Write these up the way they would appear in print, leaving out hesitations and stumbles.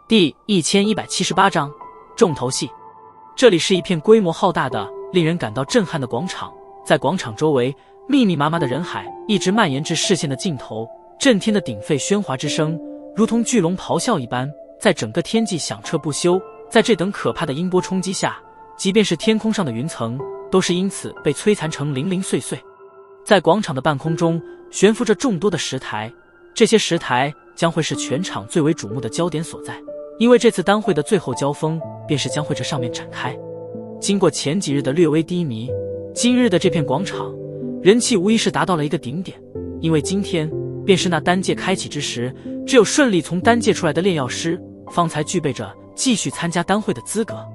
第1178章重头戏。这里是一片规模浩大的、令人感到震撼的广场，在广场周围，密密麻麻的人海一直蔓延至视线的尽头，震天的鼎沸喧哗之声，如同巨龙咆哮一般，在整个天际响彻不休。在这等可怕的音波冲击下，即便是天空上的云层，都是因此被摧残成零零碎碎。在广场的半空中，悬浮着众多的石台，这些石台将会是全场最为瞩目的焦点所在。因为这次单会的最后交锋，便是将会这上面展开。经过前几日的略微低迷，今日的这片广场人气无疑是达到了一个顶点。因为今天便是那丹界开启之时，只有顺利从丹界出来的炼药师，方才具备着继续参加单会的资格。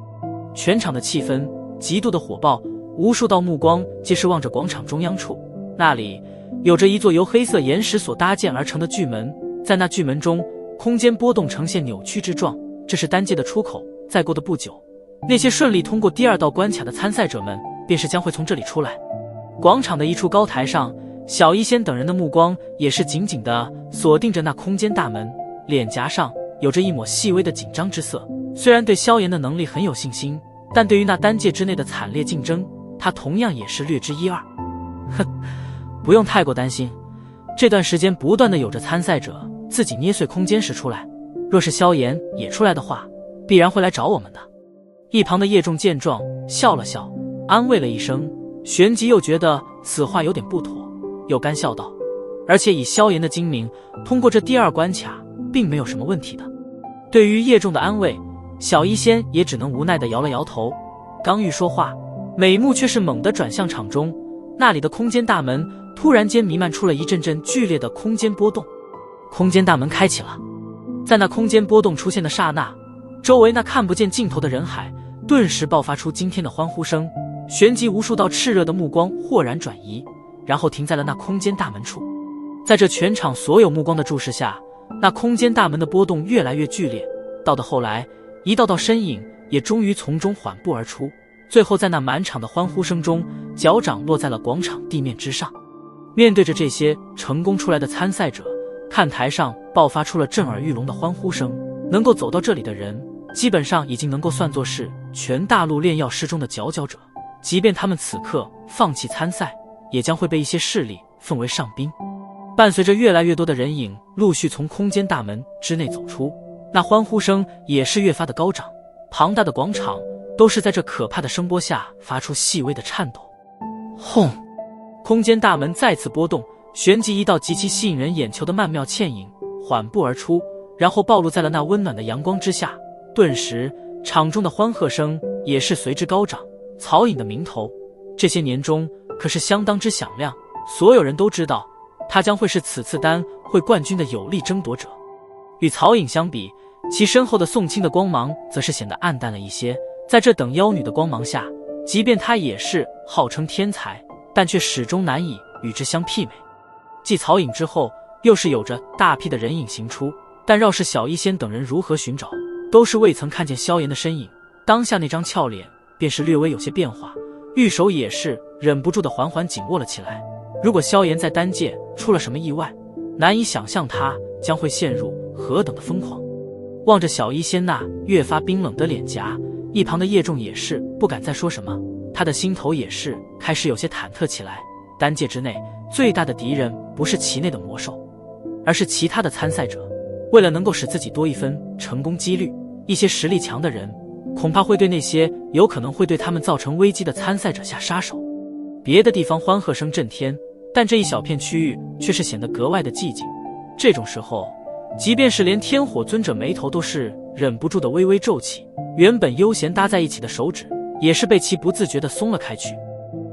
全场的气氛极度的火爆，无数道目光皆是望着广场中央处，那里有着一座由黑色岩石所搭建而成的巨门，在那巨门中，空间波动呈现扭曲之状，这是丹界的出口。再过的不久，那些顺利通过第二道关卡的参赛者们，便是将会从这里出来。广场的一处高台上，小医仙等人的目光也是紧紧地锁定着那空间大门，脸颊上有着一抹细微的紧张之色。虽然对萧炎的能力很有信心，但对于那丹界之内的惨烈竞争，他同样也是略知一二。哼，不用太过担心，这段时间不断的有着参赛者自己捏碎空间石出来，若是萧炎也出来的话，必然会来找我们的。一旁的叶仲见状笑了笑，安慰了一声，旋即又觉得此话有点不妥，又干笑道：而且以萧炎的精明，通过这第二关卡并没有什么问题的。对于叶仲的安慰，小医仙也只能无奈地摇了摇头。刚欲说话，美目却是猛地转向场中，那里的空间大门突然间弥漫出了一阵阵剧烈的空间波动。空间大门开启了，在那空间波动出现的刹那，周围那看不见尽头的人海顿时爆发出惊天的欢呼声，旋即无数道炽热的目光豁然转移，然后停在了那空间大门处。在这全场所有目光的注视下，那空间大门的波动越来越剧烈，到的后来，一道道身影也终于从中缓步而出，最后在那满场的欢呼声中，脚掌落在了广场地面之上。面对着这些成功出来的参赛者，看台上爆发出了震耳欲聋的欢呼声。能够走到这里的人，基本上已经能够算作是全大陆炼药师中的佼佼者，即便他们此刻放弃参赛，也将会被一些势力奉为上宾。伴随着越来越多的人影陆续从空间大门之内走出，那欢呼声也是越发的高涨，庞大的广场都是在这可怕的声波下发出细微的颤抖。轰！空间大门再次波动，旋即一道极其吸引人眼球的曼妙倩影缓步而出，然后暴露在了那温暖的阳光之下。顿时场中的欢喝声也是随之高涨。曹颖的名头这些年中可是相当之响亮，所有人都知道他将会是此次单会冠军的有力争夺者。与曹颖相比，其身后的宋清的光芒则是显得暗淡了一些。在这等妖女的光芒下，即便他也是号称天才，但却始终难以与之相媲美。继曹颖之后，又是有着大批的人影行出，但绕是小医仙等人如何寻找，都是未曾看见萧炎的身影。当下那张俏脸便是略微有些变化，玉手也是忍不住的缓缓紧握了起来。如果萧炎在丹界出了什么意外，难以想象他将会陷入何等的疯狂。望着小医仙那越发冰冷的脸颊，一旁的叶仲也是不敢再说什么，他的心头也是开始有些忐忑起来。丹界之内最大的敌人不是其内的魔兽，而是其他的参赛者。为了能够使自己多一分成功几率，一些实力强的人恐怕会对那些有可能会对他们造成危机的参赛者下杀手。别的地方欢喝声震天，但这一小片区域却是显得格外的寂静。这种时候，即便是连天火尊者眉头都是忍不住的微微皱起，原本悠闲搭在一起的手指也是被其不自觉地松了开去。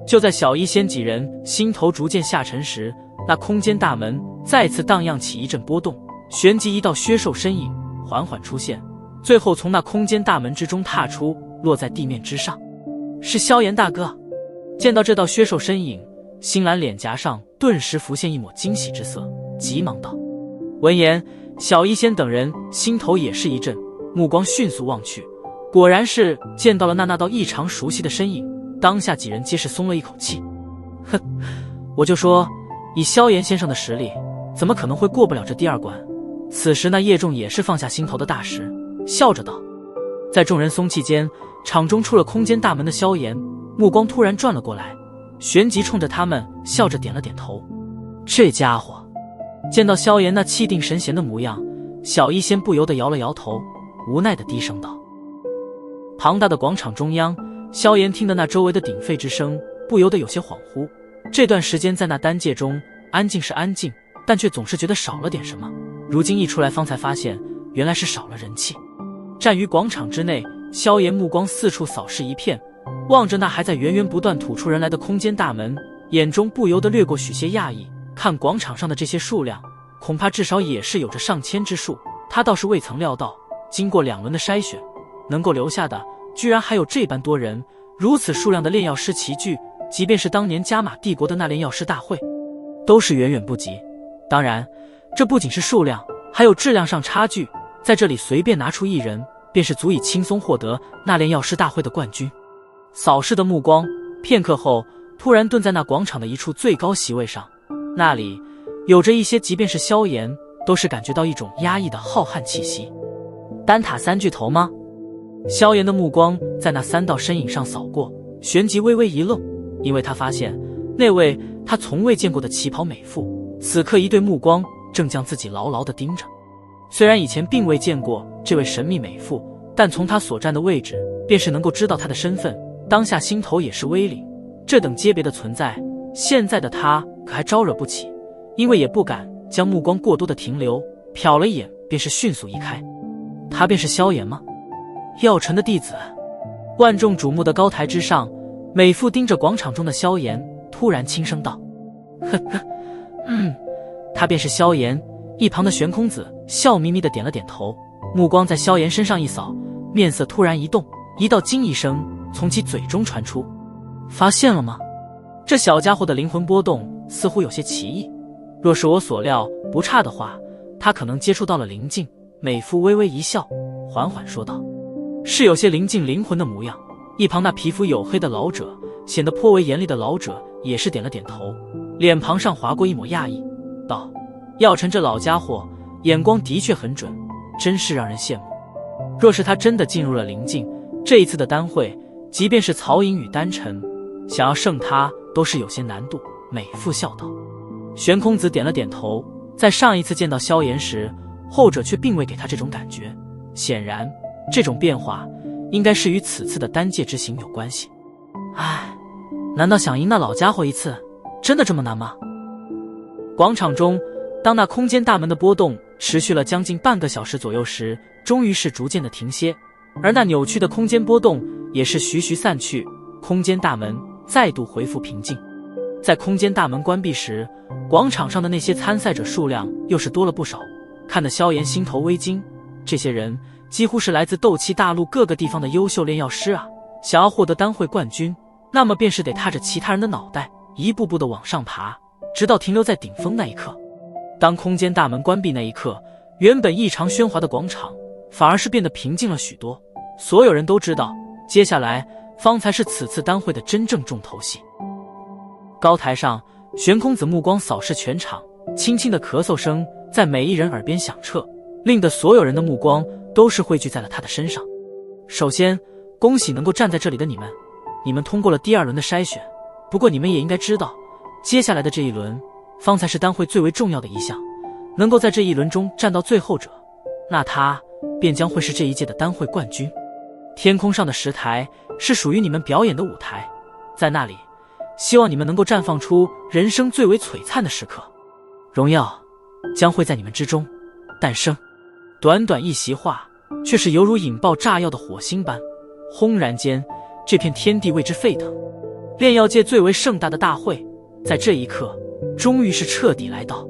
就在小医仙几人心头逐渐下沉时，那空间大门再次荡漾起一阵波动，旋即一道削瘦身影缓缓出现，最后从那空间大门之中踏出，落在地面之上。是萧炎大哥。见到这道削瘦身影，星兰脸颊上顿时浮现一抹惊喜之色，急忙道。闻言，小医仙等人心头也是一震，目光迅速望去，果然是见到了那道异常熟悉的身影。当下几人皆是松了一口气。哼，我就说以萧炎先生的实力，怎么可能会过不了这第二关。此时那叶仲也是放下心头的大石，笑着道。在众人松气间，场中出了空间大门的萧炎，目光突然转了过来，旋即冲着他们笑着点了点头。这家伙见到萧炎那气定神闲的模样，小医仙不由得摇了摇头，无奈地低声道。庞大的广场中央，萧炎听得那周围的鼎沸之声，不由得有些恍惚。这段时间在那丹界中安静是安静，但却总是觉得少了点什么。如今一出来，方才发现原来是少了人气。站于广场之内，萧炎目光四处扫视一片，望着那还在源源不断吐出人来的空间大门，眼中不由得掠过许些讶异。看广场上的这些数量，恐怕至少也是有着上千之数。他倒是未曾料到，经过2轮的筛选，能够留下的居然还有这般多人。如此数量的炼药师齐聚，即便是当年加玛帝国的那炼药师大会，都是远远不及。当然，这不仅是数量，还有质量上差距。在这里随便拿出1人，便是足以轻松获得那炼药师大会的冠军。扫视的目光片刻后，突然顿在那广场的一处最高席位上，那里有着一些即便是萧炎都是感觉到一种压抑的浩瀚气息。丹塔3巨头吗？萧炎的目光在那3道身影上扫过，旋即微微一愣，因为他发现那位他从未见过的旗袍美妇，此刻一对目光正将自己牢牢地盯着。虽然以前并未见过这位神秘美妇，但从她所站的位置，便是能够知道她的身份。当下心头也是微凛，这等阶别的存在，现在的他可还招惹不起，因为也不敢将目光过多的停留，瞟了一眼便是迅速移开。他便是萧炎吗？药尘的弟子。万众瞩目的高台之上，美妇盯着广场中的萧炎，突然轻声道：呵呵，他便是萧炎。一旁的玄空子笑眯眯地点了点头，目光在萧炎身上一扫，面色突然一动，一道惊异声从其嘴中传出：发现了吗？这小家伙的灵魂波动似乎有些奇异，若是我所料不差的话，他可能接触到了灵境。美妇微微一笑，缓缓说道：是有些灵境灵魂的模样。一旁那皮肤黝黑的老者，显得颇为严厉的老者也是点了点头，脸庞上划过一抹讶异，道：药尘这老家伙眼光的确很准，真是让人羡慕。若是他真的进入了灵境，这一次的丹会，即便是曹颖与丹晨，想要胜他都是有些难度。美妇笑道。玄空子点了点头，在上一次见到萧炎时，后者却并未给他这种感觉，显然这种变化应该是与此次的丹界之行有关系。唉，难道想赢那老家伙一次，真的这么难吗？广场中，当那空间大门的波动持续了将近半个小时左右时，终于是逐渐的停歇，而那扭曲的空间波动也是徐徐散去，空间大门再度恢复平静。在空间大门关闭时，广场上的那些参赛者数量又是多了不少，看得萧炎心头微惊。这些人几乎是来自斗气大陆各个地方的优秀炼药师啊，想要获得丹会冠军，那么便是得踏着其他人的脑袋，一步步的往上爬，直到停留在顶峰那一刻。当空间大门关闭那一刻，原本异常喧哗的广场反而是变得平静了许多。所有人都知道，接下来方才是此次丹会的真正重头戏。高台上，玄空子目光扫视全场，轻轻的咳嗽声在每一人耳边响彻，令得所有人的目光都是汇聚在了他的身上。首先，恭喜能够站在这里的你们，你们通过了第2轮的筛选。不过你们也应该知道，接下来的这一轮方才是丹会最为重要的一项，能够在这一轮中站到最后者，那他便将会是这一届的丹会冠军。天空上的石台是属于你们表演的舞台，在那里，希望你们能够绽放出人生最为璀璨的时刻，荣耀将会在你们之中诞生。短短一席话，却是犹如引爆炸药的火星般，轰然间，这片天地为之沸腾。炼药界最为盛大的大会，在这一刻，终于是彻底来到。